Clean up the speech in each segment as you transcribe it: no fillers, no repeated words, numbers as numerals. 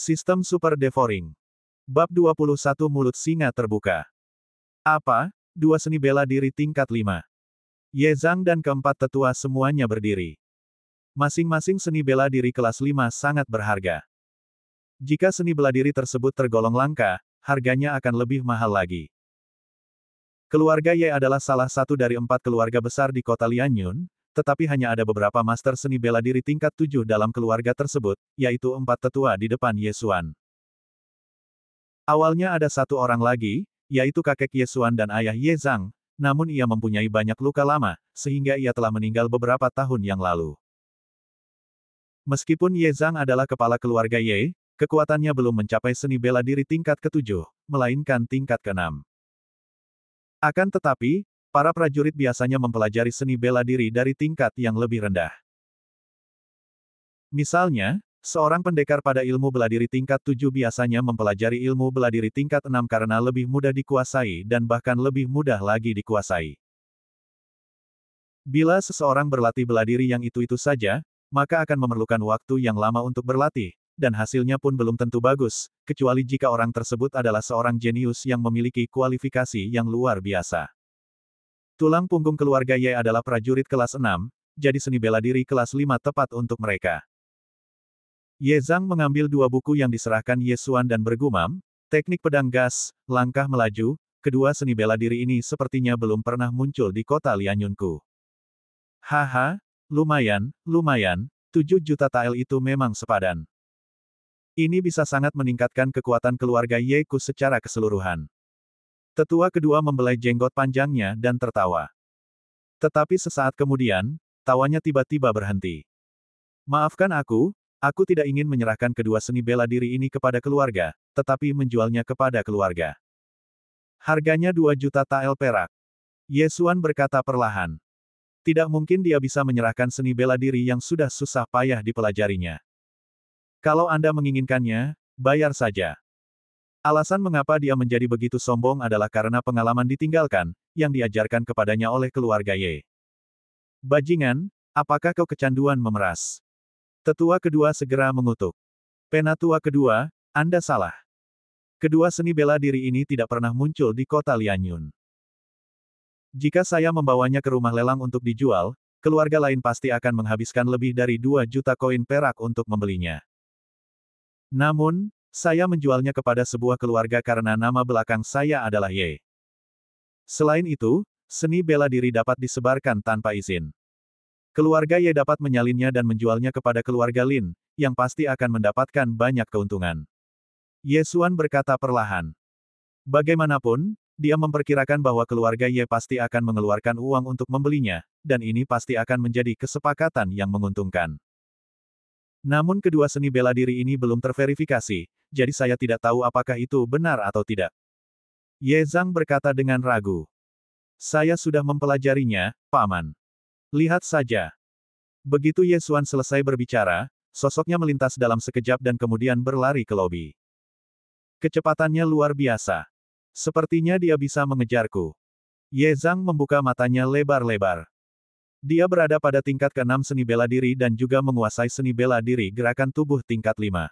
Sistem Super Devouring. Bab 21 Mulut Singa Terbuka. Apa? Dua seni bela diri tingkat 5. Ye Zhang dan keempat tetua semuanya berdiri. Masing-masing seni bela diri kelas 5 sangat berharga. Jika seni bela diri tersebut tergolong langka, harganya akan lebih mahal lagi. Keluarga Ye adalah salah satu dari 4 keluarga besar di kota Lianyun, tetapi hanya ada beberapa master seni bela diri tingkat 7 dalam keluarga tersebut, yaitu 4 tetua di depan Ye Xuan. Awalnya ada satu orang lagi, yaitu kakek Ye Xuan dan ayah Ye Zhang, namun ia mempunyai banyak luka lama, sehingga ia telah meninggal beberapa tahun yang lalu. Meskipun Ye Zhang adalah kepala keluarga Ye, kekuatannya belum mencapai seni bela diri tingkat ke-7, melainkan tingkat ke-6. Akan tetapi, para prajurit biasanya mempelajari seni bela diri dari tingkat yang lebih rendah. Misalnya, seorang pendekar pada ilmu bela diri tingkat 7 biasanya mempelajari ilmu bela diri tingkat 6 karena lebih mudah dikuasai dan bahkan lebih mudah lagi dikuasai. Bila seseorang berlatih bela diri yang itu-itu saja, maka akan memerlukan waktu yang lama untuk berlatih, dan hasilnya pun belum tentu bagus, kecuali jika orang tersebut adalah seorang jenius yang memiliki kualifikasi yang luar biasa. Tulang punggung keluarga Ye adalah prajurit kelas 6, jadi seni bela diri kelas 5 tepat untuk mereka. Ye Zhang mengambil 2 buku yang diserahkan Ye Xuan dan bergumam, teknik pedang gas, langkah melaju, kedua seni bela diri ini sepertinya belum pernah muncul di kota Lianyunku. Haha, lumayan, 7 juta tael itu memang sepadan. Ini bisa sangat meningkatkan kekuatan keluarga Ye Ku secara keseluruhan. Tetua kedua membelai jenggot panjangnya dan tertawa. Tetapi sesaat kemudian, tawanya tiba-tiba berhenti. Maafkan aku tidak ingin menyerahkan kedua seni bela diri ini kepada keluarga, tetapi menjualnya kepada keluarga. Harganya 2 juta tael perak. Ye Xuan berkata perlahan. Tidak mungkin dia bisa menyerahkan seni bela diri yang sudah susah payah dipelajarinya. Kalau Anda menginginkannya, bayar saja. Alasan mengapa dia menjadi begitu sombong adalah karena pengalaman ditinggalkan, yang diajarkan kepadanya oleh keluarga Ye. Bajingan, apakah kau kecanduan memeras? Tetua kedua segera mengutuk. Penatua kedua, Anda salah. Kedua seni bela diri ini tidak pernah muncul di kota Lianyun. Jika saya membawanya ke rumah lelang untuk dijual, keluarga lain pasti akan menghabiskan lebih dari 2 juta koin perak untuk membelinya. Namun, saya menjualnya kepada sebuah keluarga karena nama belakang saya adalah Ye. Selain itu, seni bela diri dapat disebarkan tanpa izin. Keluarga Ye dapat menyalinnya dan menjualnya kepada keluarga Lin, yang pasti akan mendapatkan banyak keuntungan. Ye Xuan berkata perlahan. Bagaimanapun, dia memperkirakan bahwa keluarga Ye pasti akan mengeluarkan uang untuk membelinya, dan ini pasti akan menjadi kesepakatan yang menguntungkan. Namun kedua seni bela diri ini belum terverifikasi, jadi saya tidak tahu apakah itu benar atau tidak. Ye Zhang berkata dengan ragu. Saya sudah mempelajarinya, Paman. Lihat saja. Begitu Ye Xuan selesai berbicara, sosoknya melintas dalam sekejap dan kemudian berlari ke lobi. Kecepatannya luar biasa. Sepertinya dia bisa mengejarku. Ye Zhang membuka matanya lebar-lebar. Dia berada pada tingkat ke-6 seni bela diri dan juga menguasai seni bela diri gerakan tubuh tingkat 5.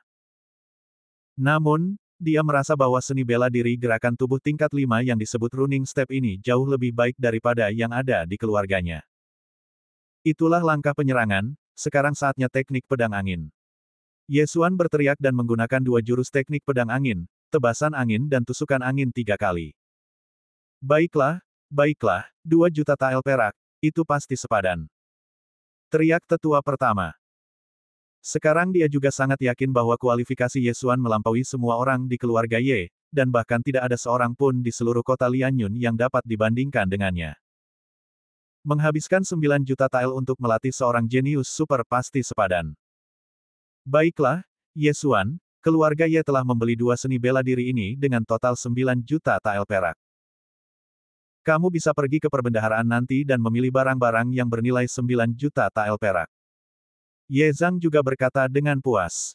Namun, dia merasa bahwa seni bela diri gerakan tubuh tingkat 5 yang disebut running step ini jauh lebih baik daripada yang ada di keluarganya. Itulah langkah penyerangan, sekarang saatnya teknik pedang angin. Ye Xuan berteriak dan menggunakan 2 jurus teknik pedang angin, tebasan angin dan tusukan angin 3 kali. Baiklah, 2 juta tael perak. Itu pasti sepadan. Teriak tetua pertama. Sekarang dia juga sangat yakin bahwa kualifikasi Ye Xuan melampaui semua orang di keluarga Ye, dan bahkan tidak ada seorang pun di seluruh kota Lianyun yang dapat dibandingkan dengannya. Menghabiskan 9 juta tael untuk melatih seorang jenius super pasti sepadan. Baiklah, Ye Xuan, keluarga Ye telah membeli 2 seni bela diri ini dengan total 9 juta tael perak. Kamu bisa pergi ke perbendaharaan nanti dan memilih barang-barang yang bernilai 9 juta tael perak. Ye Zhang juga berkata dengan puas.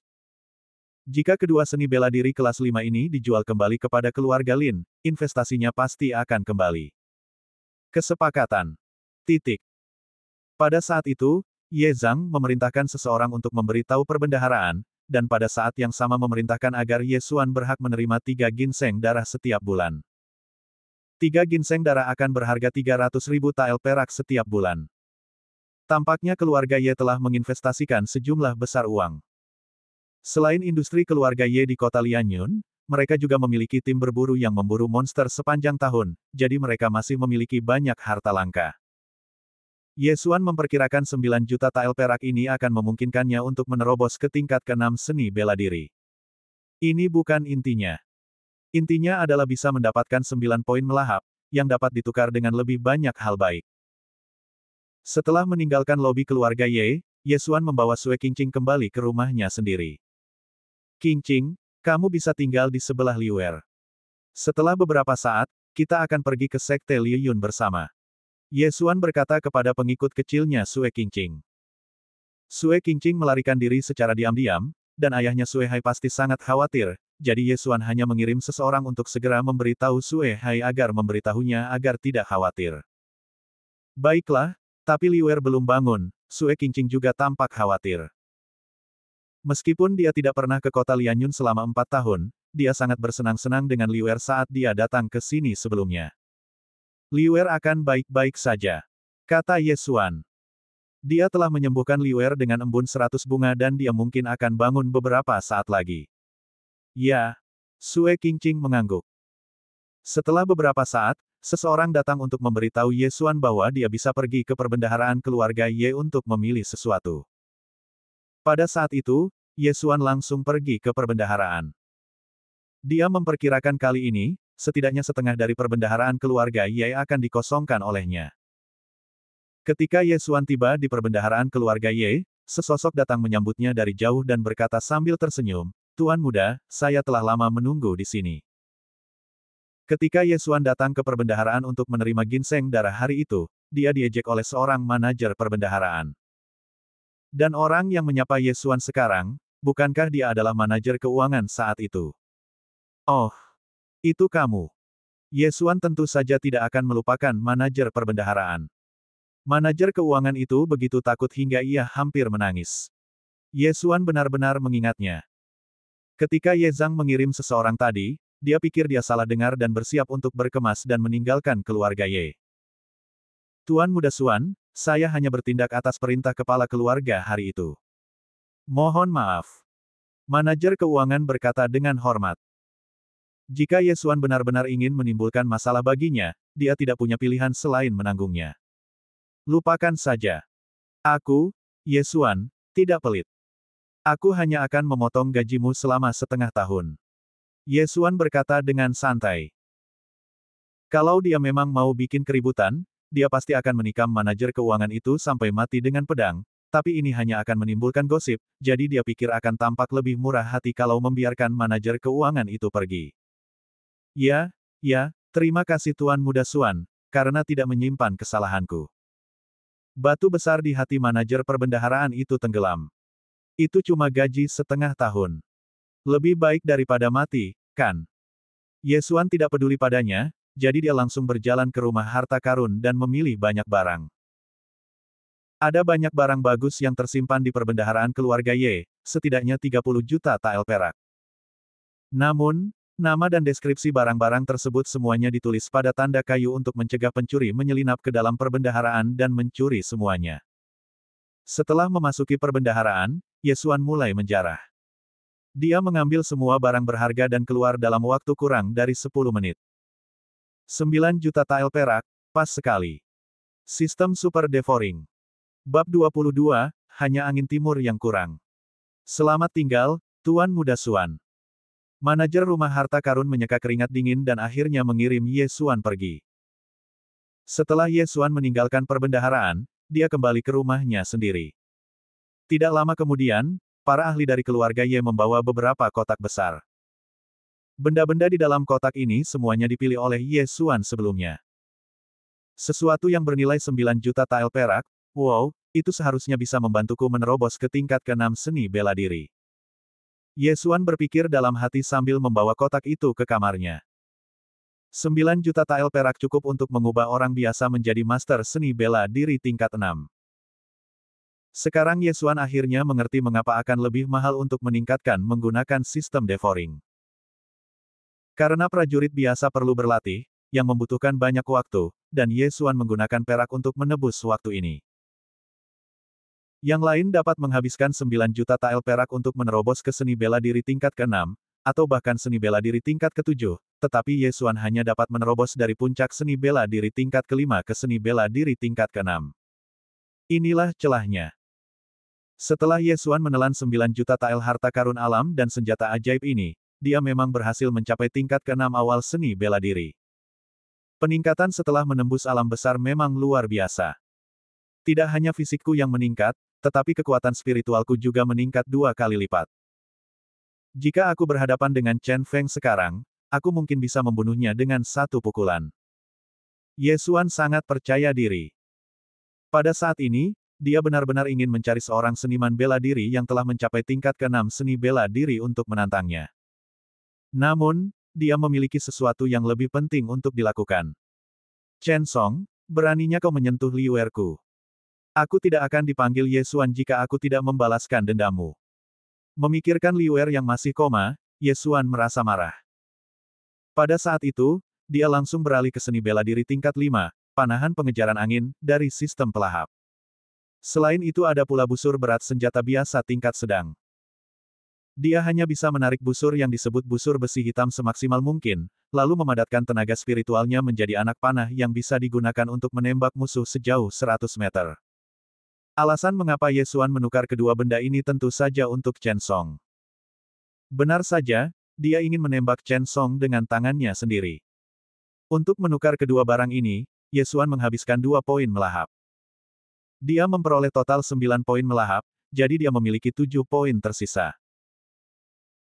Jika kedua seni bela diri kelas 5 ini dijual kembali kepada keluarga Lin, investasinya pasti akan kembali. Kesepakatan. Titik. Pada saat itu, Ye Zhang memerintahkan seseorang untuk memberitahu perbendaharaan, dan pada saat yang sama memerintahkan agar Ye Xuan berhak menerima 3 ginseng darah setiap bulan. 3 ginseng darah akan berharga 300.000 tael perak setiap bulan. Tampaknya keluarga Ye telah menginvestasikan sejumlah besar uang. Selain industri keluarga Ye di kota Lianyun, mereka juga memiliki tim berburu yang memburu monster sepanjang tahun, jadi mereka masih memiliki banyak harta langka. Ye Xuan memperkirakan 9 juta tael perak ini akan memungkinkannya untuk menerobos ke tingkat ke-6 seni bela diri. Ini bukan intinya. Intinya adalah bisa mendapatkan 9 poin melahap, yang dapat ditukar dengan lebih banyak hal baik. Setelah meninggalkan lobi keluarga Ye, Ye Xuan membawa Sue Qingqing kembali ke rumahnya sendiri. Qingqing, kamu bisa tinggal di sebelah Liuer. Setelah beberapa saat, kita akan pergi ke Sekte Liyun bersama. Ye Xuan berkata kepada pengikut kecilnya Sue Qingqing. Sue Qingqing melarikan diri secara diam-diam, dan ayahnya Sue Hai pasti sangat khawatir, jadi Ye Xuan hanya mengirim seseorang untuk segera memberitahu Sue Hai agar memberitahunya agar tidak khawatir. Baiklah, tapi Liuer belum bangun, Sue Qingqing juga tampak khawatir. Meskipun dia tidak pernah ke kota Lianyun selama 4 tahun, dia sangat bersenang-senang dengan Liuer saat dia datang ke sini sebelumnya. Liuer akan baik-baik saja, kata Ye Xuan. Dia telah menyembuhkan Liuer dengan embun 100 bunga dan dia mungkin akan bangun beberapa saat lagi. Ya, Sue Qingqing mengangguk. Setelah beberapa saat, seseorang datang untuk memberitahu Ye Xuan bahwa dia bisa pergi ke perbendaharaan keluarga Ye untuk memilih sesuatu. Pada saat itu, Ye Xuan langsung pergi ke perbendaharaan. Dia memperkirakan kali ini, setidaknya setengah dari perbendaharaan keluarga Ye akan dikosongkan olehnya. Ketika Ye Xuan tiba di perbendaharaan keluarga Ye, sesosok datang menyambutnya dari jauh dan berkata sambil tersenyum, "Tuan muda, saya telah lama menunggu di sini." Ketika Ye Xuan datang ke perbendaharaan untuk menerima ginseng darah hari itu, dia diejek oleh seorang manajer perbendaharaan. Dan orang yang menyapa Ye Xuan sekarang, bukankah dia adalah manajer keuangan saat itu? Oh, itu kamu. Ye Xuan tentu saja tidak akan melupakan manajer perbendaharaan. Manajer keuangan itu begitu takut hingga ia hampir menangis. Ye Xuan benar-benar mengingatnya. Ketika Ye Zhang mengirim seseorang tadi, dia pikir dia salah dengar dan bersiap untuk berkemas dan meninggalkan keluarga Ye. Tuan Muda Xuan, saya hanya bertindak atas perintah kepala keluarga hari itu. Mohon maaf. Manajer keuangan berkata dengan hormat. Jika Ye Xuan benar-benar ingin menimbulkan masalah baginya, dia tidak punya pilihan selain menanggungnya. Lupakan saja. Aku, Ye Xuan, tidak pelit. Aku hanya akan memotong gajimu selama setengah tahun. Ye Xuan berkata dengan santai. Kalau dia memang mau bikin keributan, dia pasti akan menikam manajer keuangan itu sampai mati dengan pedang, tapi ini hanya akan menimbulkan gosip, jadi dia pikir akan tampak lebih murah hati kalau membiarkan manajer keuangan itu pergi. Ya, terima kasih Tuan Muda Xuan, karena tidak menyimpan kesalahanku. Batu besar di hati manajer perbendaharaan itu tenggelam. Itu cuma gaji setengah tahun. Lebih baik daripada mati, kan? Ye Xuan tidak peduli padanya, jadi dia langsung berjalan ke rumah harta karun dan memilih banyak barang. Ada banyak barang bagus yang tersimpan di perbendaharaan keluarga Ye, setidaknya 30 juta tael perak. Namun, nama dan deskripsi barang-barang tersebut semuanya ditulis pada tanda kayu untuk mencegah pencuri menyelinap ke dalam perbendaharaan dan mencuri semuanya. Setelah memasuki perbendaharaan, Ye Xuan mulai menjarah. Dia mengambil semua barang berharga dan keluar dalam waktu kurang dari 10 menit. 9 juta tael perak, pas sekali. Sistem Super Devouring. Bab 22, hanya angin timur yang kurang. Selamat tinggal, Tuan Muda Xuan. Manajer rumah harta karun menyeka keringat dingin dan akhirnya mengirim Ye Xuan pergi. Setelah Ye Xuan meninggalkan perbendaharaan, dia kembali ke rumahnya sendiri. Tidak lama kemudian, para ahli dari keluarga Ye membawa beberapa kotak besar. Benda-benda di dalam kotak ini semuanya dipilih oleh Ye Xuan sebelumnya. Sesuatu yang bernilai 9 juta tael perak, wow, itu seharusnya bisa membantuku menerobos ke tingkat ke-6 seni bela diri. Ye Xuan berpikir dalam hati sambil membawa kotak itu ke kamarnya. 9 juta tael perak cukup untuk mengubah orang biasa menjadi master seni bela diri tingkat 6. Sekarang Yesuan akhirnya mengerti mengapa akan lebih mahal untuk meningkatkan menggunakan sistem devouring. Karena prajurit biasa perlu berlatih, yang membutuhkan banyak waktu, dan Yesuan menggunakan perak untuk menebus waktu ini. Yang lain dapat menghabiskan 9 juta tael perak untuk menerobos ke seni bela diri tingkat ke-6, atau bahkan seni bela diri tingkat ke-7, tetapi Yesuan hanya dapat menerobos dari puncak seni bela diri tingkat ke-5 ke seni bela diri tingkat ke-6. Inilah celahnya. Setelah Yesuan menelan 9 juta tael harta karun alam dan senjata ajaib ini, dia memang berhasil mencapai tingkat ke-6 awal seni bela diri. Peningkatan setelah menembus alam besar memang luar biasa. Tidak hanya fisikku yang meningkat, tetapi kekuatan spiritualku juga meningkat 2 kali lipat. Jika aku berhadapan dengan Chen Feng sekarang, aku mungkin bisa membunuhnya dengan 1 pukulan. Yesuan sangat percaya diri. Pada saat ini, dia benar-benar ingin mencari seorang seniman bela diri yang telah mencapai tingkat ke-6 seni bela diri untuk menantangnya. Namun, dia memiliki sesuatu yang lebih penting untuk dilakukan. Chen Song, beraninya kau menyentuh Liuerku. Aku tidak akan dipanggil Yesuan jika aku tidak membalaskan dendammu. Memikirkan Liuer yang masih koma, Yesuan merasa marah. Pada saat itu, dia langsung beralih ke seni bela diri tingkat 5, panahan pengejaran angin, dari sistem pelahap. Selain itu ada pula busur berat senjata biasa tingkat sedang. Dia hanya bisa menarik busur yang disebut busur besi hitam semaksimal mungkin, lalu memadatkan tenaga spiritualnya menjadi anak panah yang bisa digunakan untuk menembak musuh sejauh 100 meter. Alasan mengapa Yesuan menukar kedua benda ini tentu saja untuk Chen Song. Benar saja, dia ingin menembak Chen Song dengan tangannya sendiri. Untuk menukar kedua barang ini, Yesuan menghabiskan 2 poin melahap. Dia memperoleh total 9 poin melahap, jadi dia memiliki 7 poin tersisa.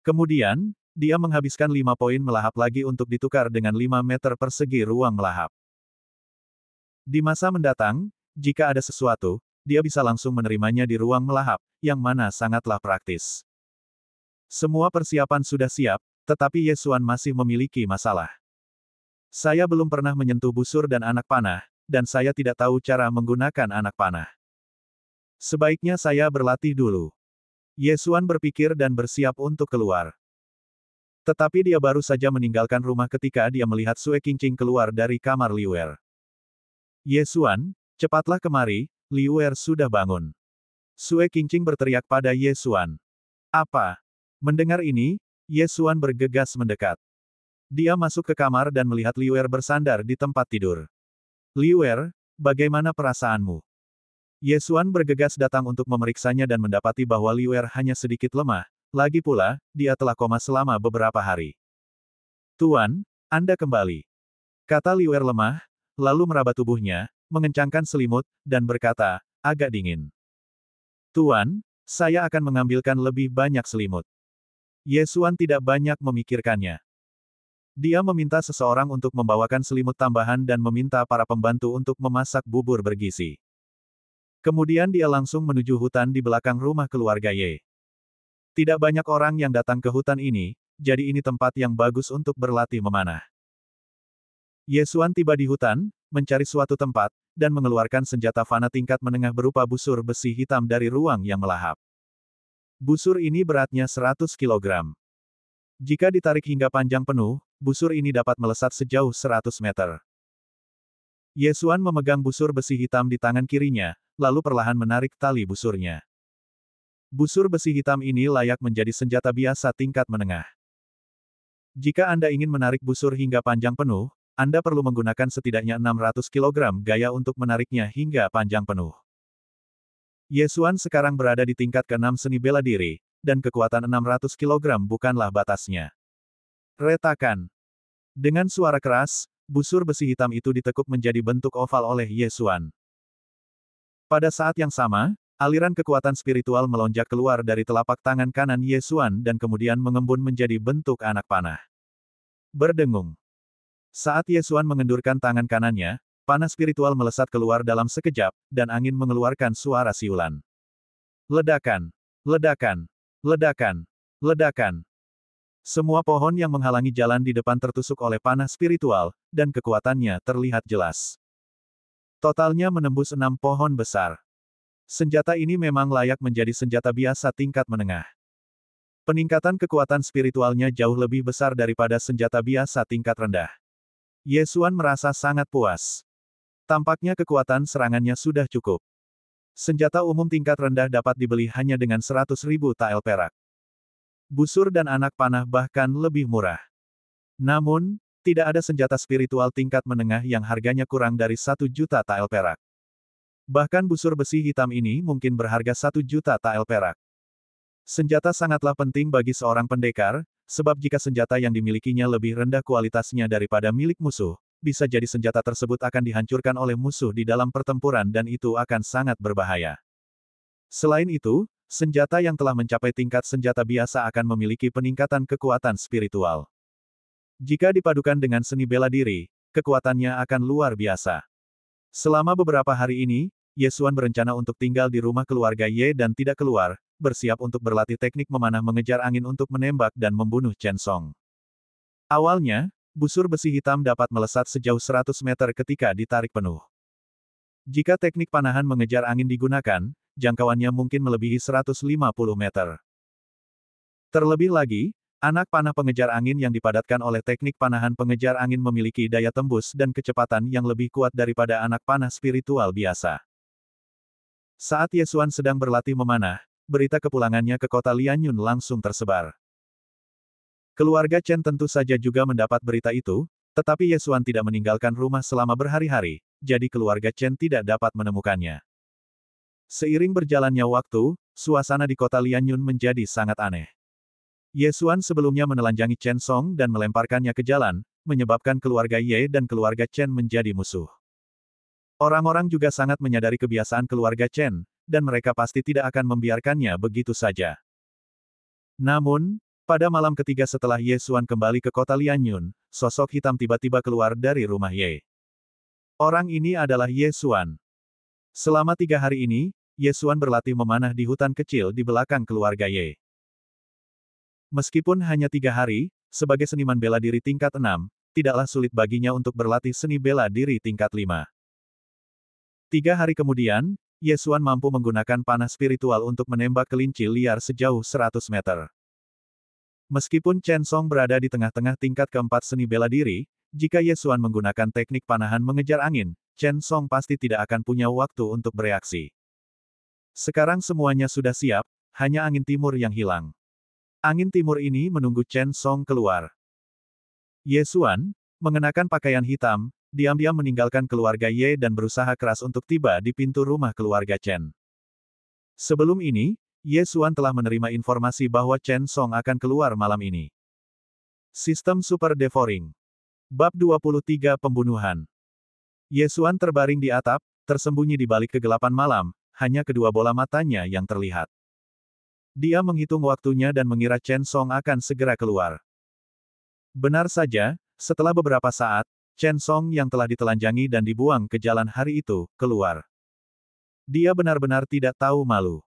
Kemudian, dia menghabiskan 5 poin melahap lagi untuk ditukar dengan 5 meter persegi ruang melahap. Di masa mendatang, jika ada sesuatu, dia bisa langsung menerimanya di ruang melahap, yang mana sangatlah praktis. Semua persiapan sudah siap, tetapi Yesuan masih memiliki masalah. Saya belum pernah menyentuh busur dan anak panah, dan saya tidak tahu cara menggunakan anak panah. Sebaiknya saya berlatih dulu. Yesuan berpikir dan bersiap untuk keluar. Tetapi dia baru saja meninggalkan rumah ketika dia melihat Sue Qingqing keluar dari kamar Liuer. Yesuan, cepatlah kemari, Liuer sudah bangun. Sue Qingqing berteriak pada Yesuan. Apa? Mendengar ini, Yesuan bergegas mendekat. Dia masuk ke kamar dan melihat Liuer bersandar di tempat tidur. Liuer, bagaimana perasaanmu? Yesuan bergegas datang untuk memeriksanya dan mendapati bahwa Liuer hanya sedikit lemah, lagi pula, dia telah koma selama beberapa hari. Tuan, Anda kembali. Kata Liuer lemah, lalu meraba tubuhnya, mengencangkan selimut, dan berkata, agak dingin. Tuan, saya akan mengambilkan lebih banyak selimut. Yesuan tidak banyak memikirkannya. Dia meminta seseorang untuk membawakan selimut tambahan dan meminta para pembantu untuk memasak bubur bergizi. Kemudian dia langsung menuju hutan di belakang rumah keluarga Ye. Tidak banyak orang yang datang ke hutan ini, jadi ini tempat yang bagus untuk berlatih memanah. Yesuan tiba di hutan, mencari suatu tempat, dan mengeluarkan senjata fana tingkat menengah berupa busur besi hitam dari ruang yang melahap. Busur ini beratnya 100 kg. Jika ditarik hingga panjang penuh, busur ini dapat melesat sejauh 100 meter. Yesuan memegang busur besi hitam di tangan kirinya, lalu perlahan menarik tali busurnya. Busur besi hitam ini layak menjadi senjata biasa tingkat menengah. Jika Anda ingin menarik busur hingga panjang penuh, Anda perlu menggunakan setidaknya 600 kg gaya untuk menariknya hingga panjang penuh. Yesuan sekarang berada di tingkat ke-6 seni bela diri, dan kekuatan 600 kg bukanlah batasnya. Retakan. Dengan suara keras, busur besi hitam itu ditekuk menjadi bentuk oval oleh Yesuan. Pada saat yang sama, aliran kekuatan spiritual melonjak keluar dari telapak tangan kanan Yesuan dan kemudian mengembun menjadi bentuk anak panah. Berdengung. Saat Yesuan mengendurkan tangan kanannya, panah spiritual melesat keluar dalam sekejap, dan angin mengeluarkan suara siulan. Ledakan. Ledakan. Ledakan. Ledakan. Semua pohon yang menghalangi jalan di depan tertusuk oleh panah spiritual, dan kekuatannya terlihat jelas. Totalnya menembus 6 pohon besar. Senjata ini memang layak menjadi senjata biasa tingkat menengah. Peningkatan kekuatan spiritualnya jauh lebih besar daripada senjata biasa tingkat rendah. Ye Xuan merasa sangat puas. Tampaknya kekuatan serangannya sudah cukup. Senjata umum tingkat rendah dapat dibeli hanya dengan 100.000 tael perak. Busur dan anak panah bahkan lebih murah. Namun, tidak ada senjata spiritual tingkat menengah yang harganya kurang dari 1 juta tael perak. Bahkan busur besi hitam ini mungkin berharga 1 juta tael perak. Senjata sangatlah penting bagi seorang pendekar, sebab jika senjata yang dimilikinya lebih rendah kualitasnya daripada milik musuh, bisa jadi senjata tersebut akan dihancurkan oleh musuh di dalam pertempuran dan itu akan sangat berbahaya. Selain itu, senjata yang telah mencapai tingkat senjata biasa akan memiliki peningkatan kekuatan spiritual. Jika dipadukan dengan seni bela diri, kekuatannya akan luar biasa. Selama beberapa hari ini, Ye Xuan berencana untuk tinggal di rumah keluarga Ye dan tidak keluar, bersiap untuk berlatih teknik memanah mengejar angin untuk menembak dan membunuh Chen Song. Awalnya, busur besi hitam dapat melesat sejauh 100 meter ketika ditarik penuh. Jika teknik panahan mengejar angin digunakan, jangkauannya mungkin melebihi 150 meter. Terlebih lagi, anak panah pengejar angin yang dipadatkan oleh teknik panahan pengejar angin memiliki daya tembus dan kecepatan yang lebih kuat daripada anak panah spiritual biasa. Saat Ye Xuan sedang berlatih memanah, berita kepulangannya ke kota Lianyun langsung tersebar. Keluarga Chen tentu saja juga mendapat berita itu, tetapi Ye Xuan tidak meninggalkan rumah selama berhari-hari, jadi keluarga Chen tidak dapat menemukannya. Seiring berjalannya waktu, suasana di kota Lianyun menjadi sangat aneh. Ye Xuan sebelumnya menelanjangi Chen Song dan melemparkannya ke jalan, menyebabkan keluarga Ye dan keluarga Chen menjadi musuh. Orang-orang juga sangat menyadari kebiasaan keluarga Chen, dan mereka pasti tidak akan membiarkannya begitu saja. Namun, pada malam ketiga setelah Ye Xuan kembali ke kota Lianyun, sosok hitam tiba-tiba keluar dari rumah Ye. Orang ini adalah Ye Xuan. Selama 3 hari ini, Ye Xuan berlatih memanah di hutan kecil di belakang keluarga Ye. Meskipun hanya 3 hari, sebagai seniman bela diri tingkat 6, tidaklah sulit baginya untuk berlatih seni bela diri tingkat 5. 3 hari kemudian, Ye Xuan mampu menggunakan panah spiritual untuk menembak kelinci liar sejauh 100 meter. Meskipun Chen Song berada di tengah-tengah tingkat keempat seni bela diri, jika Ye Xuan menggunakan teknik panahan mengejar angin, Chen Song pasti tidak akan punya waktu untuk bereaksi. Sekarang semuanya sudah siap, hanya angin timur yang hilang. Angin timur ini menunggu Chen Song keluar. Ye Xuan, mengenakan pakaian hitam, diam-diam meninggalkan keluarga Ye dan berusaha keras untuk tiba di pintu rumah keluarga Chen. Sebelum ini, Ye Xuan telah menerima informasi bahwa Chen Song akan keluar malam ini. Sistem Super Devouring. Bab 23 Pembunuhan. Ye Xuan terbaring di atap, tersembunyi di balik kegelapan malam, hanya kedua bola matanya yang terlihat. Dia menghitung waktunya dan mengira Chen Song akan segera keluar. Benar saja, setelah beberapa saat, Chen Song yang telah ditelanjangi dan dibuang ke jalan hari itu, keluar. Dia benar-benar tidak tahu malu.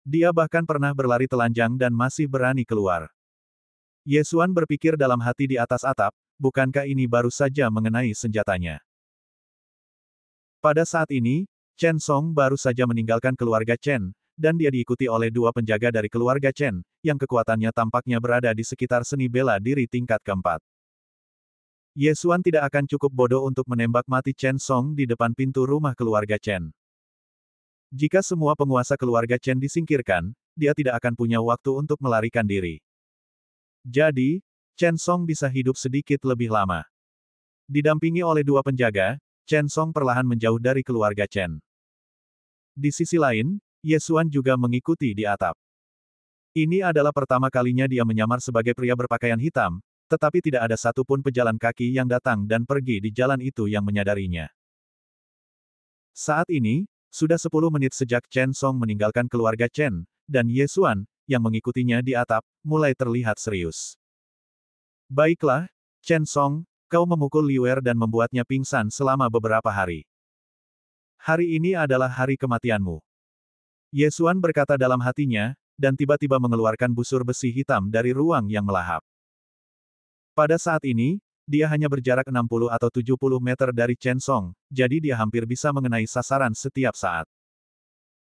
Dia bahkan pernah berlari telanjang dan masih berani keluar. Ye Xuan berpikir dalam hati di atas atap, bukankah ini baru saja mengenai senjatanya? Pada saat ini, Chen Song baru saja meninggalkan keluarga Chen, dan dia diikuti oleh 2 penjaga dari keluarga Chen, yang kekuatannya tampaknya berada di sekitar seni bela diri tingkat keempat. Ye Xuan tidak akan cukup bodoh untuk menembak mati Chen Song di depan pintu rumah keluarga Chen. Jika semua penguasa keluarga Chen disingkirkan, dia tidak akan punya waktu untuk melarikan diri. Jadi, Chen Song bisa hidup sedikit lebih lama. Didampingi oleh 2 penjaga, Chen Song perlahan menjauh dari keluarga Chen. Di sisi lain, Ye Xuan juga mengikuti di atap. Ini adalah pertama kalinya dia menyamar sebagai pria berpakaian hitam, tetapi tidak ada satupun pejalan kaki yang datang dan pergi di jalan itu yang menyadarinya. Saat ini, sudah 10 menit sejak Chen Song meninggalkan keluarga Chen, dan Ye Xuan, yang mengikutinya di atap, mulai terlihat serius. Baiklah, Chen Song, kau memukul Liuer dan membuatnya pingsan selama beberapa hari. Hari ini adalah hari kematianmu. Ye Xuan berkata dalam hatinya, dan tiba-tiba mengeluarkan busur besi hitam dari ruang yang melahap. Pada saat ini, dia hanya berjarak 60 atau 70 meter dari Chen Song, jadi dia hampir bisa mengenai sasaran setiap saat.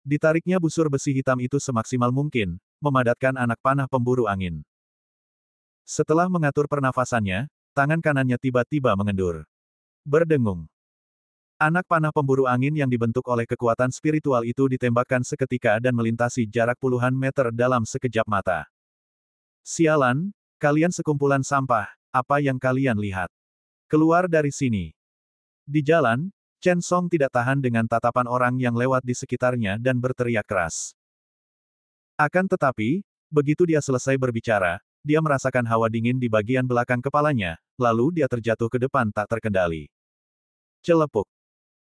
Ditariknya busur besi hitam itu semaksimal mungkin, memadatkan anak panah pemburu angin. Setelah mengatur pernafasannya, tangan kanannya tiba-tiba mengendur. Berdengung. Anak panah pemburu angin yang dibentuk oleh kekuatan spiritual itu ditembakkan seketika dan melintasi jarak puluhan meter dalam sekejap mata. Sialan, kalian sekumpulan sampah, apa yang kalian lihat? Keluar dari sini. Di jalan, Chen Song tidak tahan dengan tatapan orang yang lewat di sekitarnya dan berteriak keras. Akan tetapi, begitu dia selesai berbicara, dia merasakan hawa dingin di bagian belakang kepalanya, lalu dia terjatuh ke depan tak terkendali. Celepuk.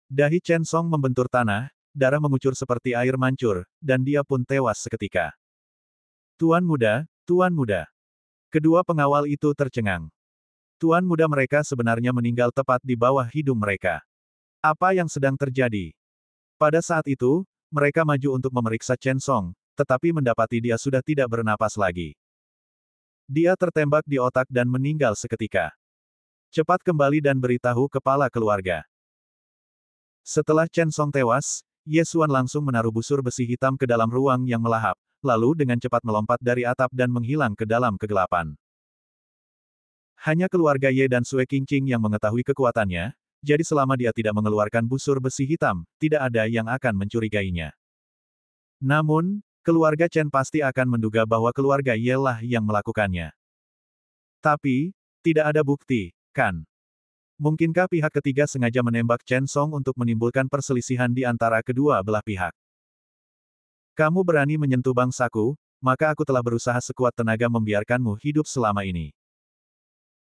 Dahi Chen Song membentur tanah, darah mengucur seperti air mancur, dan dia pun tewas seketika. Tuan muda, Tuan muda. Kedua pengawal itu tercengang. Tuan muda mereka sebenarnya meninggal tepat di bawah hidung mereka. Apa yang sedang terjadi? Pada saat itu, mereka maju untuk memeriksa Chen Song, tetapi mendapati dia sudah tidak bernapas lagi. Dia tertembak di otak dan meninggal seketika. Cepat kembali dan beritahu kepala keluarga. Setelah Chen Song tewas, Ye Xuan langsung menaruh busur besi hitam ke dalam ruang yang melahap, lalu dengan cepat melompat dari atap dan menghilang ke dalam kegelapan. Hanya keluarga Ye dan Sue Qingqing yang mengetahui kekuatannya, jadi selama dia tidak mengeluarkan busur besi hitam, tidak ada yang akan mencurigainya. Namun, keluarga Chen pasti akan menduga bahwa keluarga Ye lah yang melakukannya. Tapi, tidak ada bukti, kan? Mungkinkah pihak ketiga sengaja menembak Chen Song untuk menimbulkan perselisihan di antara kedua belah pihak? Kamu berani menyentuh bangsaku, maka aku telah berusaha sekuat tenaga membiarkanmu hidup selama ini.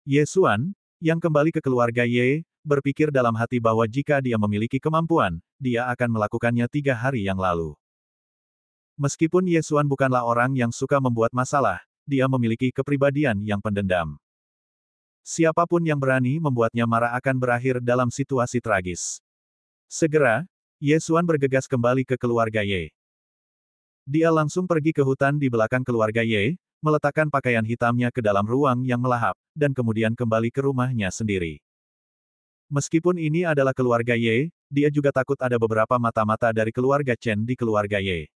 Ye Xuan, yang kembali ke keluarga Ye, berpikir dalam hati bahwa jika dia memiliki kemampuan, dia akan melakukannya 3 hari yang lalu. Meskipun Ye Xuan bukanlah orang yang suka membuat masalah, dia memiliki kepribadian yang pendendam. Siapapun yang berani membuatnya marah akan berakhir dalam situasi tragis. Segera, Ye Xuan bergegas kembali ke keluarga Ye. Dia langsung pergi ke hutan di belakang keluarga Ye, meletakkan pakaian hitamnya ke dalam ruang yang melahap, dan kemudian kembali ke rumahnya sendiri. Meskipun ini adalah keluarga Ye, dia juga takut ada beberapa mata-mata dari keluarga Chen di keluarga Ye.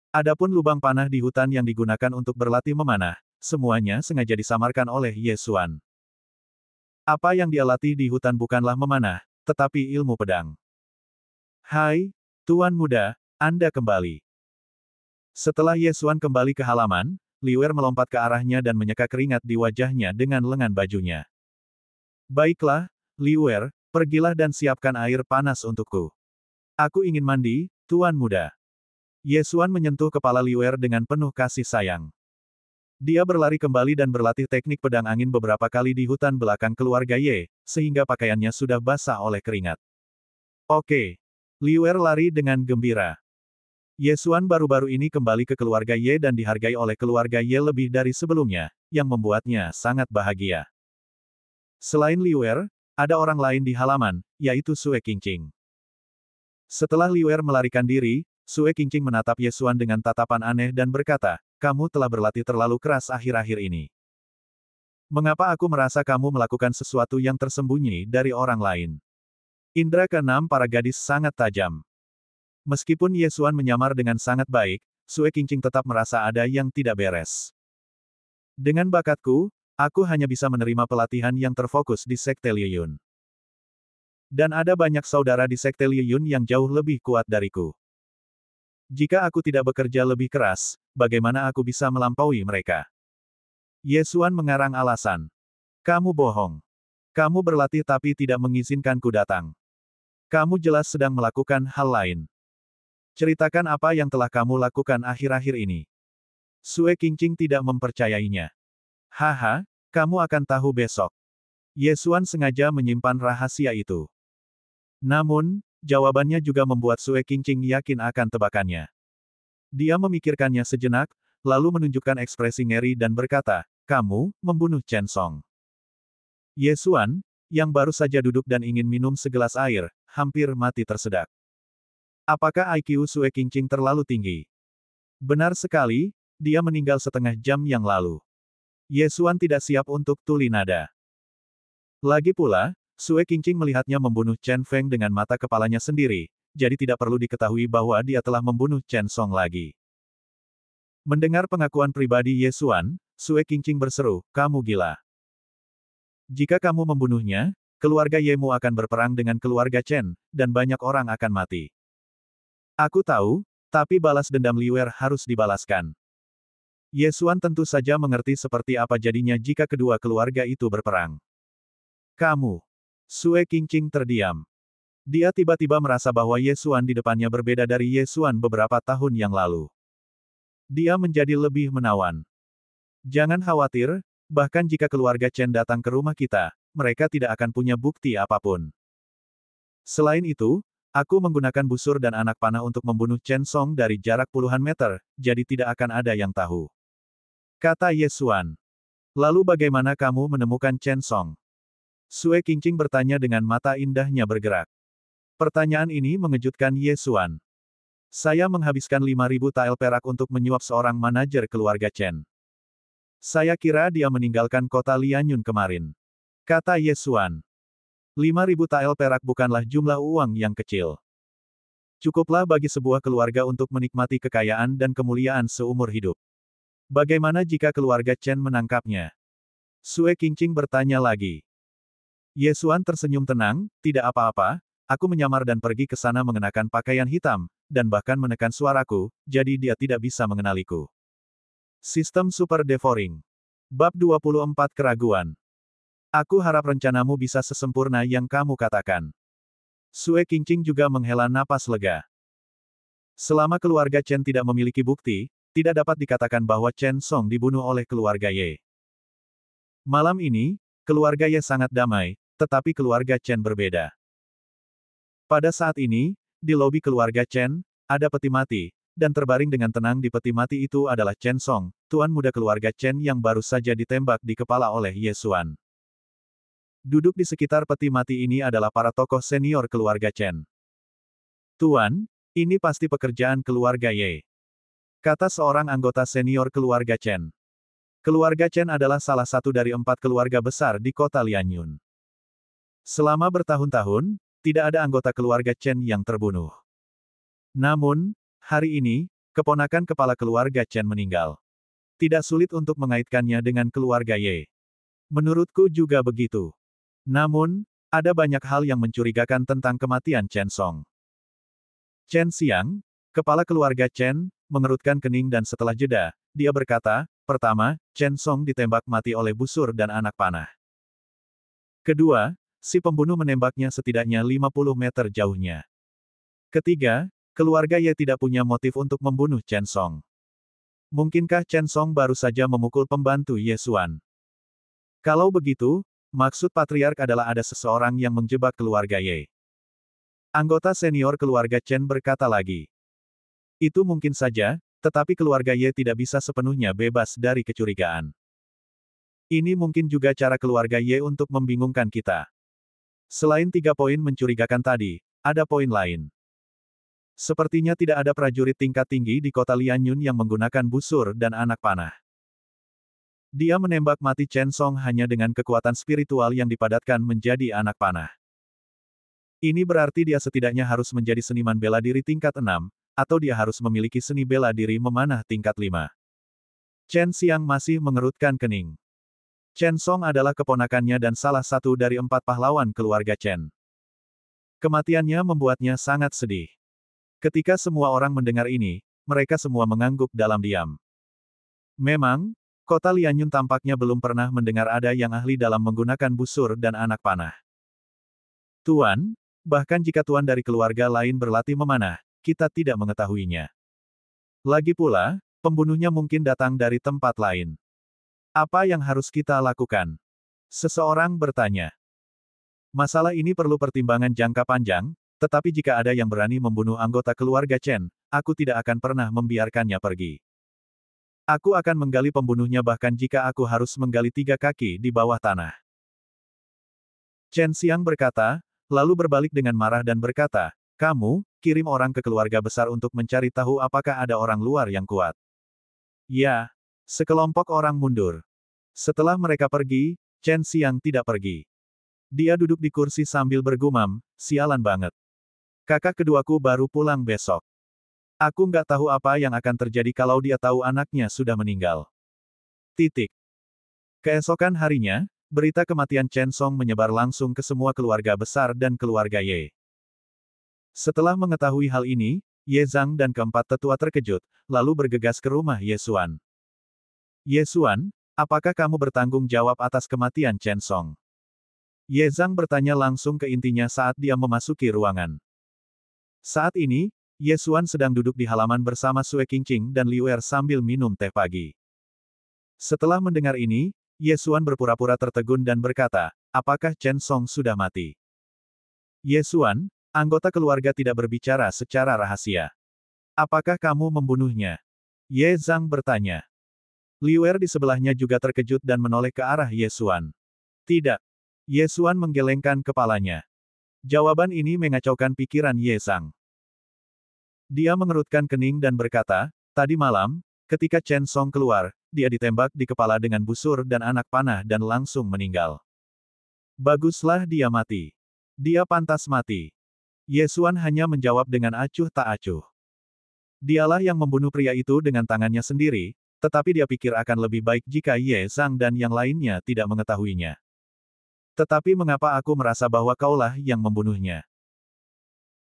Adapun lubang panah di hutan yang digunakan untuk berlatih memanah, semuanya sengaja disamarkan oleh Ye Xuan. Apa yang dia latih di hutan bukanlah memanah, tetapi ilmu pedang. Hai, Tuan Muda, Anda kembali. Setelah Ye Xuan kembali ke halaman, Liuer melompat ke arahnya dan menyeka keringat di wajahnya dengan lengan bajunya. Baiklah, Liuer, pergilah dan siapkan air panas untukku. Aku ingin mandi, Tuan Muda. Ye Xuan menyentuh kepala Liuer dengan penuh kasih sayang. Dia berlari kembali dan berlatih teknik pedang angin beberapa kali di hutan belakang keluarga Ye, sehingga pakaiannya sudah basah oleh keringat. Oke. Liuer lari dengan gembira. Ye Xuan baru-baru ini kembali ke keluarga Ye dan dihargai oleh keluarga Ye lebih dari sebelumnya, yang membuatnya sangat bahagia. Selain Liuer, ada orang lain di halaman, yaitu Sue Qingqing. Setelah Liuer melarikan diri, Sue Qingqing menatap Ye Xuan dengan tatapan aneh dan berkata, kamu telah berlatih terlalu keras akhir-akhir ini. Mengapa aku merasa kamu melakukan sesuatu yang tersembunyi dari orang lain? Indra keenam para gadis sangat tajam. Meskipun Ye Xuan menyamar dengan sangat baik, Sue Qingqing tetap merasa ada yang tidak beres. Dengan bakatku, aku hanya bisa menerima pelatihan yang terfokus di Sekte Liu Yun. Dan ada banyak saudara di Sekte Liu Yun yang jauh lebih kuat dariku. Jika aku tidak bekerja lebih keras, bagaimana aku bisa melampaui mereka? Ye Xuan mengarang alasan. Kamu bohong. Kamu berlatih tapi tidak mengizinkanku datang. Kamu jelas sedang melakukan hal lain. Ceritakan apa yang telah kamu lakukan akhir-akhir ini. Sue Qingqing tidak mempercayainya. Haha, kamu akan tahu besok. Ye Xuan sengaja menyimpan rahasia itu. Namun, jawabannya juga membuat Sue Qingqing yakin akan tebakannya. Dia memikirkannya sejenak, lalu menunjukkan ekspresi ngeri dan berkata, kamu, membunuh Chen Song. Ye Xuan, yang baru saja duduk dan ingin minum segelas air, hampir mati tersedak. Apakah IQ Sue Qingqing terlalu tinggi? Benar sekali, dia meninggal setengah jam yang lalu. Ye Xuan tidak siap untuk tuli nada. Lagi pula, Sue Qingqing melihatnya membunuh Chen Feng dengan mata kepalanya sendiri, jadi tidak perlu diketahui bahwa dia telah membunuh Chen Song lagi. Mendengar pengakuan pribadi Ye Xuan, Sue Qingqing berseru, kamu gila. Jika kamu membunuhnya, keluarga Yemu akan berperang dengan keluarga Chen, dan banyak orang akan mati. Aku tahu, tapi balas dendam Liwer harus dibalaskan. Ye Xuan tentu saja mengerti seperti apa jadinya jika kedua keluarga itu berperang. Kamu. Sue Qingqing terdiam. Dia tiba-tiba merasa bahwa Ye Xuan di depannya berbeda dari Ye Xuan beberapa tahun yang lalu. Dia menjadi lebih menawan. Jangan khawatir, bahkan jika keluarga Chen datang ke rumah kita, mereka tidak akan punya bukti apapun. Selain itu, aku menggunakan busur dan anak panah untuk membunuh Chen Song dari jarak puluhan meter, jadi tidak akan ada yang tahu. Kata Ye Xuan. Lalu bagaimana kamu menemukan Chen Song? Sue Qingqing bertanya dengan mata indahnya bergerak. Pertanyaan ini mengejutkan Ye Xuan. Saya menghabiskan 5.000 tael perak untuk menyuap seorang manajer keluarga Chen. Saya kira dia meninggalkan kota Lianyun kemarin. Kata Ye Xuan. 5.000 tael perak bukanlah jumlah uang yang kecil. Cukuplah bagi sebuah keluarga untuk menikmati kekayaan dan kemuliaan seumur hidup. Bagaimana jika keluarga Chen menangkapnya? Sue Qingqing bertanya lagi. Ye Xuan tersenyum tenang, tidak apa-apa, aku menyamar dan pergi ke sana mengenakan pakaian hitam, dan bahkan menekan suaraku, jadi dia tidak bisa mengenaliku. Sistem Super Devouring. Bab 24 Keraguan. Aku harap rencanamu bisa sesempurna yang kamu katakan. Sue Qingqing juga menghela napas lega. Selama keluarga Chen tidak memiliki bukti, tidak dapat dikatakan bahwa Chen Song dibunuh oleh keluarga Ye. Malam ini, keluarga Ye sangat damai, tetapi keluarga Chen berbeda. Pada saat ini, di lobi keluarga Chen, ada peti mati, dan terbaring dengan tenang di peti mati itu adalah Chen Song, tuan muda keluarga Chen yang baru saja ditembak di kepala oleh Ye Xuan. Duduk di sekitar peti mati ini adalah para tokoh senior keluarga Chen. Tuan, ini pasti pekerjaan keluarga Ye. Kata seorang anggota senior keluarga Chen. Keluarga Chen adalah salah satu dari 4 keluarga besar di kota Lianyun. Selama bertahun-tahun, tidak ada anggota keluarga Chen yang terbunuh. Namun, hari ini, keponakan kepala keluarga Chen meninggal. Tidak sulit untuk mengaitkannya dengan keluarga Ye. Menurutku juga begitu. Namun, ada banyak hal yang mencurigakan tentang kematian Chen Song. Chen Xiang, kepala keluarga Chen, mengerutkan kening dan setelah jeda, dia berkata, pertama, Chen Song ditembak mati oleh busur dan anak panah. Kedua, si pembunuh menembaknya setidaknya 50 meter jauhnya. Ketiga, keluarga Ye tidak punya motif untuk membunuh Chen Song. Mungkinkah Chen Song baru saja memukul pembantu Ye Xuan? Kalau begitu, maksud patriark adalah ada seseorang yang menjebak keluarga Ye. Anggota senior keluarga Chen berkata lagi. Itu mungkin saja, tetapi keluarga Ye tidak bisa sepenuhnya bebas dari kecurigaan. Ini mungkin juga cara keluarga Ye untuk membingungkan kita. Selain 3 poin mencurigakan tadi, ada poin lain. Sepertinya tidak ada prajurit tingkat tinggi di kota Lianyun yang menggunakan busur dan anak panah. Dia menembak mati Chen Song hanya dengan kekuatan spiritual yang dipadatkan menjadi anak panah. Ini berarti dia setidaknya harus menjadi seniman bela diri tingkat 6, atau dia harus memiliki seni bela diri memanah tingkat 5. Chen Xiang masih mengerutkan kening. Chen Song adalah keponakannya dan salah satu dari 4 pahlawan keluarga Chen. Kematiannya membuatnya sangat sedih. Ketika semua orang mendengar ini, mereka semua mengangguk dalam diam. Memang, kota Lianyun tampaknya belum pernah mendengar ada yang ahli dalam menggunakan busur dan anak panah. Tuan, bahkan jika tuan dari keluarga lain berlatih memanah, kita tidak mengetahuinya. Lagi pula, pembunuhnya mungkin datang dari tempat lain. Apa yang harus kita lakukan? Seseorang bertanya. Masalah ini perlu pertimbangan jangka panjang, tetapi jika ada yang berani membunuh anggota keluarga Chen, aku tidak akan pernah membiarkannya pergi. Aku akan menggali pembunuhnya bahkan jika aku harus menggali 3 kaki di bawah tanah. Chen Xiang berkata, lalu berbalik dengan marah dan berkata, kamu, kirim orang ke keluarga besar untuk mencari tahu apakah ada orang luar yang kuat. Ya, sekelompok orang mundur. Setelah mereka pergi, Chen Xiang tidak pergi. Dia duduk di kursi sambil bergumam, sialan banget. Kakak keduaku baru pulang besok. Aku nggak tahu apa yang akan terjadi kalau dia tahu anaknya sudah meninggal. Titik. Keesokan harinya, berita kematian Chen Song menyebar langsung ke semua keluarga besar dan keluarga Ye. Setelah mengetahui hal ini, Ye Zhang dan keempat tetua terkejut, lalu bergegas ke rumah Ye Xuan. Ye Xuan, apakah kamu bertanggung jawab atas kematian Chen Song? Ye Zhang bertanya langsung ke intinya saat dia memasuki ruangan. Saat ini, Ye Xuan sedang duduk di halaman bersama Sue Qingqing dan Liu Er sambil minum teh pagi. Setelah mendengar ini, Ye Xuan berpura-pura tertegun dan berkata, apakah Chen Song sudah mati? Ye Xuan, anggota keluarga tidak berbicara secara rahasia. Apakah kamu membunuhnya? Ye Zhang bertanya. Liu Er di sebelahnya juga terkejut dan menoleh ke arah Ye Xuan. Tidak. Ye Xuan menggelengkan kepalanya. Jawaban ini mengacaukan pikiran Ye Zhang. Dia mengerutkan kening dan berkata, tadi malam, ketika Chen Song keluar, dia ditembak di kepala dengan busur dan anak panah dan langsung meninggal. Baguslah dia mati. Dia pantas mati. Ye Xuan hanya menjawab dengan acuh tak acuh. Dialah yang membunuh pria itu dengan tangannya sendiri, tetapi dia pikir akan lebih baik jika Ye Zhang dan yang lainnya tidak mengetahuinya. Tetapi mengapa aku merasa bahwa kaulah yang membunuhnya?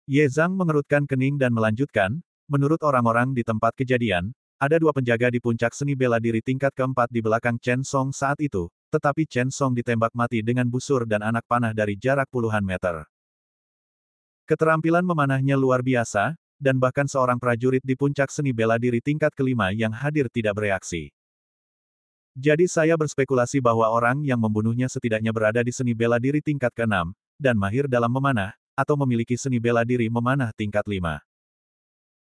Ye Zhang mengerutkan kening dan melanjutkan, menurut orang-orang di tempat kejadian, ada dua penjaga di puncak seni bela diri tingkat keempat di belakang Chen Song saat itu, tetapi Chen Song ditembak mati dengan busur dan anak panah dari jarak puluhan meter. Keterampilan memanahnya luar biasa, dan bahkan seorang prajurit di puncak seni bela diri tingkat kelima yang hadir tidak bereaksi. Jadi saya berspekulasi bahwa orang yang membunuhnya setidaknya berada di seni bela diri tingkat ke-6, dan mahir dalam memanah, atau memiliki seni bela diri memanah tingkat 5.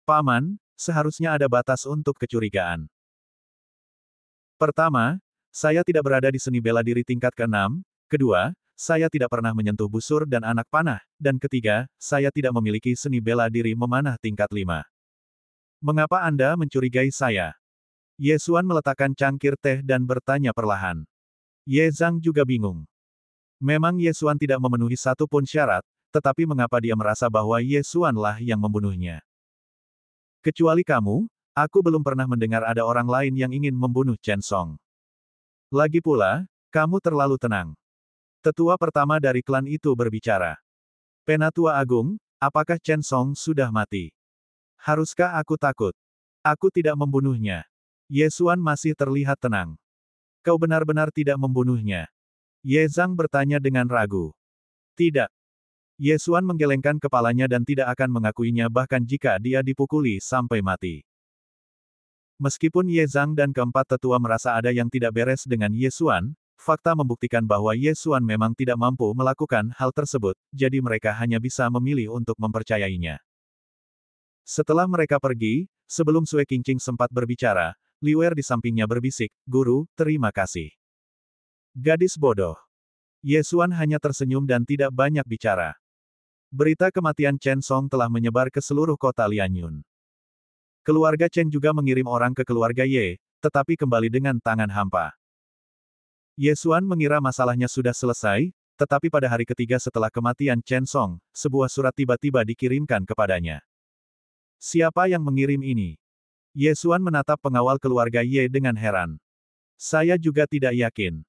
Paman, seharusnya ada batas untuk kecurigaan. Pertama, saya tidak berada di seni bela diri tingkat ke-6, kedua, saya tidak pernah menyentuh busur dan anak panah, dan ketiga, saya tidak memiliki seni bela diri memanah tingkat 5. Mengapa Anda mencurigai saya? Ye Xuan meletakkan cangkir teh dan bertanya perlahan. Ye Zhang juga bingung. Memang Ye Xuan tidak memenuhi satu pun syarat, tetapi mengapa dia merasa bahwa Ye Xuan lah yang membunuhnya? Kecuali kamu, aku belum pernah mendengar ada orang lain yang ingin membunuh Chen Song. Lagi pula, kamu terlalu tenang. Tetua pertama dari klan itu berbicara. Penatua Agung, apakah Chen Song sudah mati? Haruskah aku takut? Aku tidak membunuhnya. Ye Xuan masih terlihat tenang. Kau benar-benar tidak membunuhnya? Ye Zhang bertanya dengan ragu. Tidak. Ye Xuan menggelengkan kepalanya dan tidak akan mengakuinya bahkan jika dia dipukuli sampai mati. Meskipun Ye Zhang dan keempat tetua merasa ada yang tidak beres dengan Ye Xuan, fakta membuktikan bahwa Ye Xuan memang tidak mampu melakukan hal tersebut, jadi mereka hanya bisa memilih untuk mempercayainya. Setelah mereka pergi, sebelum Sue Qingqing sempat berbicara, Liu Er di sampingnya berbisik, Guru, terima kasih. Gadis bodoh. Ye Xuan hanya tersenyum dan tidak banyak bicara. Berita kematian Chen Song telah menyebar ke seluruh kota Lianyun. Keluarga Chen juga mengirim orang ke keluarga Ye, tetapi kembali dengan tangan hampa. Ye Xuan mengira masalahnya sudah selesai, tetapi pada hari ketiga setelah kematian Chen Song, sebuah surat tiba-tiba dikirimkan kepadanya. Siapa yang mengirim ini? Ye Xuan menatap pengawal keluarga Ye dengan heran. Saya juga tidak yakin.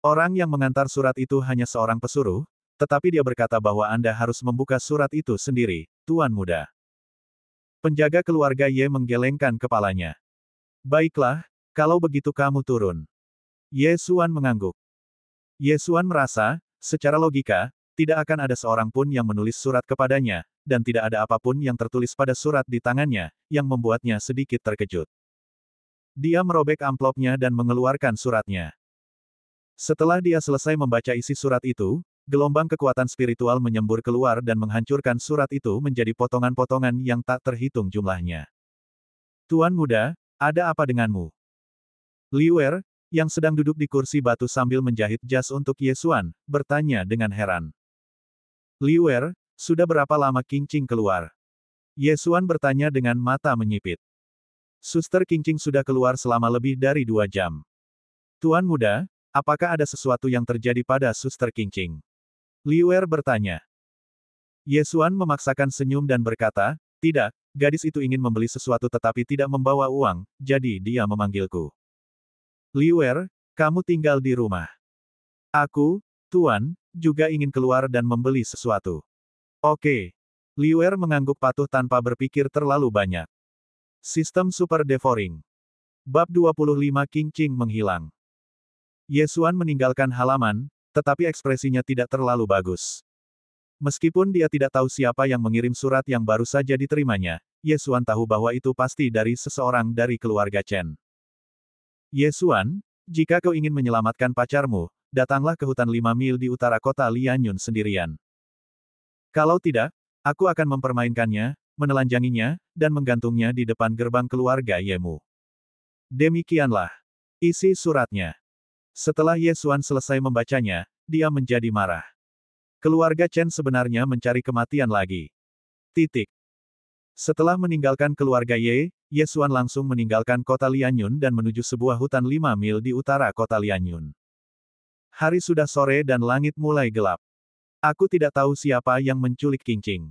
Orang yang mengantar surat itu hanya seorang pesuruh, tetapi dia berkata bahwa Anda harus membuka surat itu sendiri, Tuan Muda. Penjaga keluarga Ye menggelengkan kepalanya. Baiklah, kalau begitu kamu turun. Ye Xuan mengangguk. Ye Xuan merasa, secara logika, tidak akan ada seorang pun yang menulis surat kepadanya, dan tidak ada apapun yang tertulis pada surat di tangannya, yang membuatnya sedikit terkejut. Dia merobek amplopnya dan mengeluarkan suratnya. Setelah dia selesai membaca isi surat itu, gelombang kekuatan spiritual menyembur keluar dan menghancurkan surat itu menjadi potongan-potongan yang tak terhitung jumlahnya. Tuan Muda, ada apa denganmu? Liu Er, yang sedang duduk di kursi batu sambil menjahit jas untuk Ye Xuan, bertanya dengan heran. Liu Er, sudah berapa lama Qingqing keluar? Ye Xuan bertanya dengan mata menyipit. Suster Qingqing sudah keluar selama lebih dari 2 jam. Tuan Muda, apakah ada sesuatu yang terjadi pada Suster Qingqing? Liu Er bertanya. Ye Xuan memaksakan senyum dan berkata, tidak, gadis itu ingin membeli sesuatu tetapi tidak membawa uang, jadi dia memanggilku. Liuer, kamu tinggal di rumah. Aku, Tuan, juga ingin keluar dan membeli sesuatu. Oke. Liuer mengangguk patuh tanpa berpikir terlalu banyak. Sistem Super Devouring. Bab 25 Qingqing menghilang. Ye Xuan meninggalkan halaman, tetapi ekspresinya tidak terlalu bagus. Meskipun dia tidak tahu siapa yang mengirim surat yang baru saja diterimanya, Ye Xuan tahu bahwa itu pasti dari seseorang dari keluarga Chen. Ye Xuan, jika kau ingin menyelamatkan pacarmu, datanglah ke hutan 5 mil di utara kota Lianyun sendirian. Kalau tidak, aku akan mempermainkannya, menelanjanginya, dan menggantungnya di depan gerbang keluarga Yemu. Demikianlah isi suratnya. Setelah Ye Xuan selesai membacanya, dia menjadi marah. Keluarga Chen sebenarnya mencari kematian lagi. Titik. Setelah meninggalkan keluarga Ye Xuan langsung meninggalkan kota Lianyun dan menuju sebuah hutan 5 mil di utara kota Lianyun. Hari sudah sore dan langit mulai gelap. Aku tidak tahu siapa yang menculik Qingqing.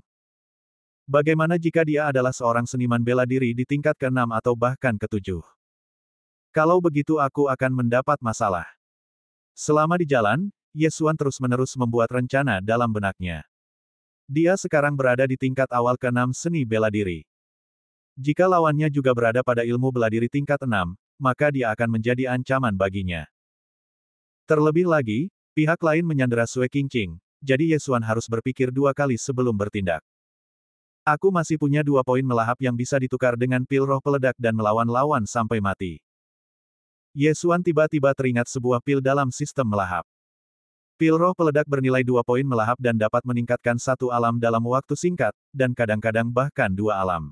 Bagaimana jika dia adalah seorang seniman bela diri di tingkat ke-6 atau bahkan ke-7? Kalau begitu aku akan mendapat masalah. Selama di jalan, Ye Xuan terus-menerus membuat rencana dalam benaknya. Dia sekarang berada di tingkat awal ke-6 seni bela diri. Jika lawannya juga berada pada ilmu bela diri tingkat 6, maka dia akan menjadi ancaman baginya. Terlebih lagi, pihak lain menyandera Sue Qingqing, jadi Ye Xuan harus berpikir 2 kali sebelum bertindak. Aku masih punya 2 poin melahap yang bisa ditukar dengan pil roh peledak dan melawan lawan sampai mati. Ye Xuan tiba-tiba teringat sebuah pil dalam sistem melahap. Pil roh peledak bernilai 2 poin melahap dan dapat meningkatkan 1 alam dalam waktu singkat, dan kadang-kadang bahkan 2 alam.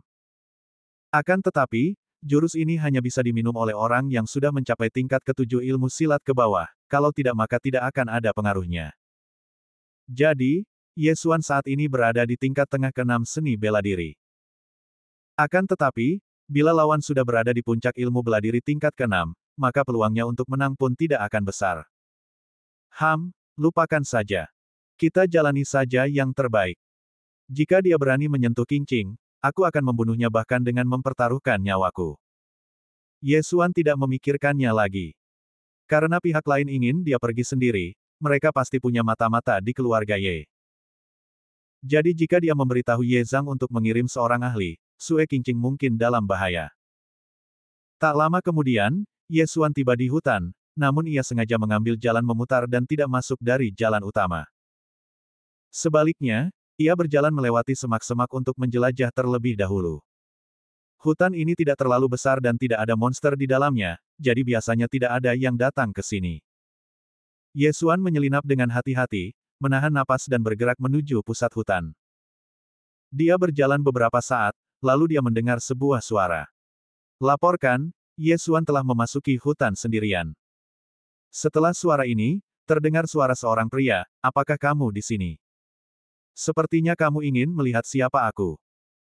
Akan tetapi, jurus ini hanya bisa diminum oleh orang yang sudah mencapai tingkat ke-7 ilmu silat ke bawah, kalau tidak maka tidak akan ada pengaruhnya. Jadi, Ye Xuan saat ini berada di tingkat tengah ke-6 seni bela diri. Akan tetapi, bila lawan sudah berada di puncak ilmu bela diri tingkat ke-6, maka peluangnya untuk menang pun tidak akan besar. Lupakan saja. Kita jalani saja yang terbaik. Jika dia berani menyentuh Qingqing, aku akan membunuhnya bahkan dengan mempertaruhkan nyawaku. Ye Xuan tidak memikirkannya lagi. Karena pihak lain ingin dia pergi sendiri, mereka pasti punya mata-mata di keluarga Ye. Jadi jika dia memberitahu Ye Zhang untuk mengirim seorang ahli, Sue Qingqing mungkin dalam bahaya. Tak lama kemudian, Ye Xuan tiba di hutan, namun ia sengaja mengambil jalan memutar dan tidak masuk dari jalan utama. Sebaliknya, ia berjalan melewati semak-semak untuk menjelajah terlebih dahulu. Hutan ini tidak terlalu besar dan tidak ada monster di dalamnya, jadi biasanya tidak ada yang datang ke sini. Ye Xuan menyelinap dengan hati-hati, menahan napas dan bergerak menuju pusat hutan. Dia berjalan beberapa saat, lalu dia mendengar sebuah suara. Laporkan, Ye Xuan telah memasuki hutan sendirian. Setelah suara ini, terdengar suara seorang pria, apakah kamu di sini? Sepertinya kamu ingin melihat siapa aku.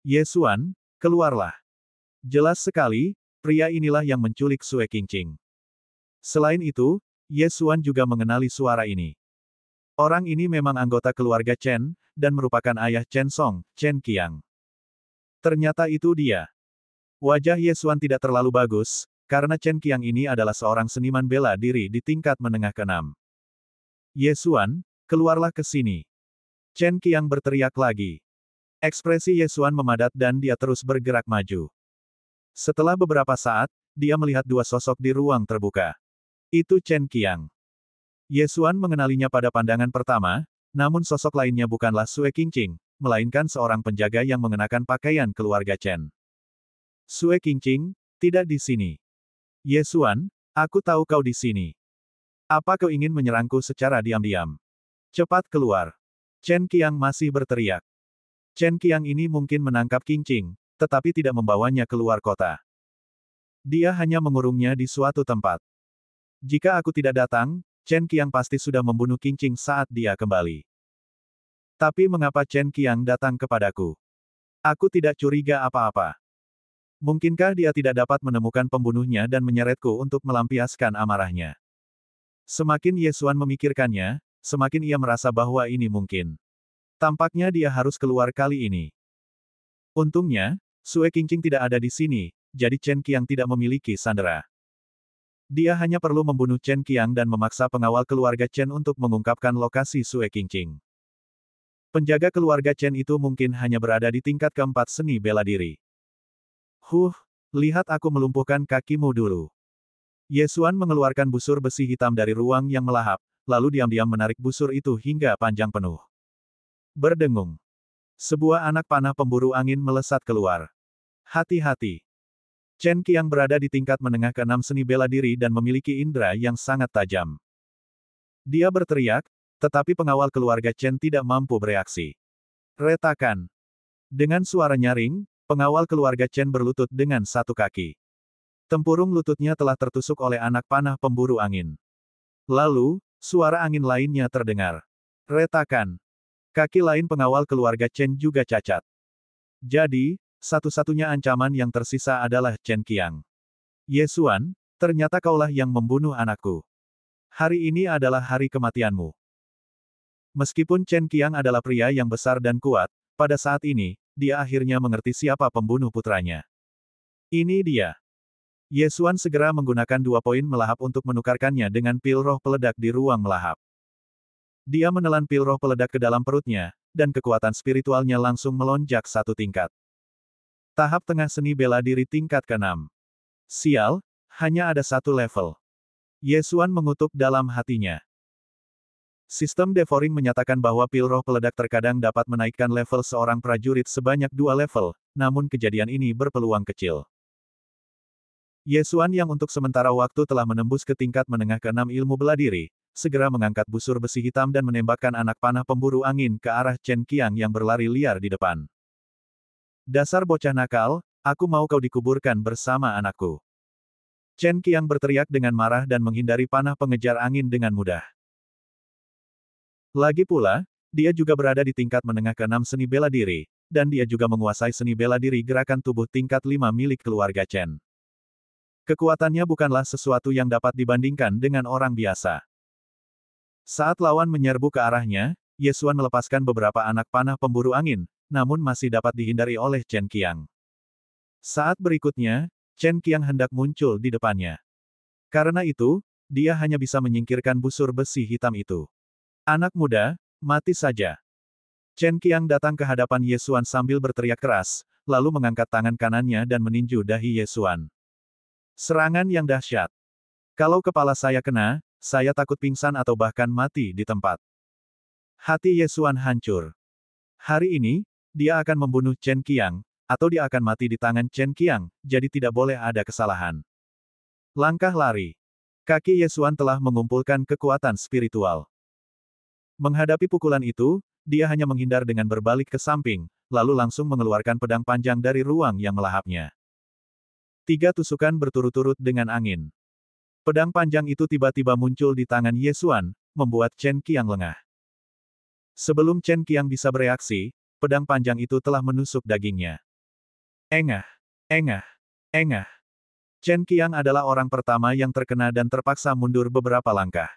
Ye Xuan, keluarlah. Jelas sekali, pria inilah yang menculik Sue Qingqing. Selain itu, Ye Xuan juga mengenali suara ini. Orang ini memang anggota keluarga Chen, dan merupakan ayah Chen Song, Chen Qiang. Ternyata itu dia. Wajah Ye Xuan tidak terlalu bagus, karena Chen Qiang ini adalah seorang seniman bela diri di tingkat menengah ke-6. Ye Xuan, keluarlah ke sini. Chen Qiang berteriak lagi. Ekspresi Ye Xuan memadat dan dia terus bergerak maju. Setelah beberapa saat, dia melihat 2 sosok di ruang terbuka. Itu Chen Qiang. Ye Xuan mengenalinya pada pandangan pertama, namun sosok lainnya bukanlah Sue Qingqing, melainkan seorang penjaga yang mengenakan pakaian keluarga Chen. Sue Qingqing, tidak di sini. Ye Xuan, aku tahu kau di sini. Apa kau ingin menyerangku secara diam-diam? Cepat keluar. Chen Qiang masih berteriak. Chen Qiang ini mungkin menangkap Qingqing, tetapi tidak membawanya keluar kota. Dia hanya mengurungnya di suatu tempat. Jika aku tidak datang, Chen Qiang pasti sudah membunuh Qingqing saat dia kembali. Tapi mengapa Chen Qiang datang kepadaku? Aku tidak curiga apa-apa. Mungkinkah dia tidak dapat menemukan pembunuhnya dan menyeretku untuk melampiaskan amarahnya? Semakin Ye Xuan memikirkannya, semakin ia merasa bahwa ini mungkin. Tampaknya dia harus keluar kali ini. Untungnya, Sue Qingqing tidak ada di sini, jadi Chen Qiang tidak memiliki sandera. Dia hanya perlu membunuh Chen Qiang dan memaksa pengawal keluarga Chen untuk mengungkapkan lokasi Sue Qingqing. Penjaga keluarga Chen itu mungkin hanya berada di tingkat keempat seni bela diri. Lihat aku melumpuhkan kakimu dulu. Ye Xuan mengeluarkan busur besi hitam dari ruang yang melahap, lalu diam-diam menarik busur itu hingga panjang penuh. Berdengung. Sebuah anak panah pemburu angin melesat keluar. Hati-hati. Chen Qiang berada di tingkat menengah ke-6 seni bela diri dan memiliki indera yang sangat tajam. Dia berteriak, tetapi pengawal keluarga Chen tidak mampu bereaksi. Retakan. Dengan suara nyaring, pengawal keluarga Chen berlutut dengan satu kaki. Tempurung lututnya telah tertusuk oleh anak panah pemburu angin. Lalu, suara angin lainnya terdengar. Retakan. Kaki lain pengawal keluarga Chen juga cacat. Jadi, satu-satunya ancaman yang tersisa adalah Chen Qiang. Ye Xuan, ternyata kaulah yang membunuh anakku. Hari ini adalah hari kematianmu. Meskipun Chen Qiang adalah pria yang besar dan kuat, pada saat ini, dia akhirnya mengerti siapa pembunuh putranya. Ini dia. Ye Xuan segera menggunakan 2 poin melahap untuk menukarkannya dengan pil roh peledak di ruang melahap. Dia menelan pil roh peledak ke dalam perutnya, dan kekuatan spiritualnya langsung melonjak 1 tingkat. Tahap tengah seni bela diri tingkat ke-6. Sial, hanya ada 1 level. Ye Xuan mengutuk dalam hatinya. Sistem devouring menyatakan bahwa pil roh peledak terkadang dapat menaikkan level seorang prajurit sebanyak 2 level, namun kejadian ini berpeluang kecil. Ye Xuan yang untuk sementara waktu telah menembus ke tingkat menengah ke-6 ilmu bela diri, segera mengangkat busur besi hitam dan menembakkan anak panah pemburu angin ke arah Chen Qiang yang berlari liar di depan. Dasar bocah nakal, aku mau kau dikuburkan bersama anakku. Chen Qiang berteriak dengan marah dan menghindari panah pengejar angin dengan mudah. Lagi pula, dia juga berada di tingkat menengah ke-6 seni bela diri, dan dia juga menguasai seni bela diri gerakan tubuh tingkat 5 milik keluarga Chen. Kekuatannya bukanlah sesuatu yang dapat dibandingkan dengan orang biasa. Saat lawan menyerbu ke arahnya, Ye Xuan melepaskan beberapa anak panah pemburu angin, namun masih dapat dihindari oleh Chen Qiang. Saat berikutnya, Chen Qiang hendak muncul di depannya. Karena itu, dia hanya bisa menyingkirkan busur besi hitam itu. Anak muda, mati saja. Chen Qiang datang ke hadapan Ye Xuan sambil berteriak keras, lalu mengangkat tangan kanannya dan meninju dahi Ye Xuan. Serangan yang dahsyat. Kalau kepala saya kena, saya takut pingsan atau bahkan mati di tempat. Hati Ye Xuan hancur. Hari ini, dia akan membunuh Chen Qiang, atau dia akan mati di tangan Chen Qiang, jadi tidak boleh ada kesalahan. Langkah lari. Kaki Ye Xuan telah mengumpulkan kekuatan spiritual. Menghadapi pukulan itu, dia hanya menghindar dengan berbalik ke samping, lalu langsung mengeluarkan pedang panjang dari ruang yang melahapnya. 3 tusukan berturut-turut dengan angin. Pedang panjang itu tiba-tiba muncul di tangan Ye Xuan, membuat Chen Qiang lengah. Sebelum Chen Qiang bisa bereaksi, pedang panjang itu telah menusuk dagingnya. Engah! Engah! Engah! Chen Qiang adalah orang pertama yang terkena dan terpaksa mundur beberapa langkah.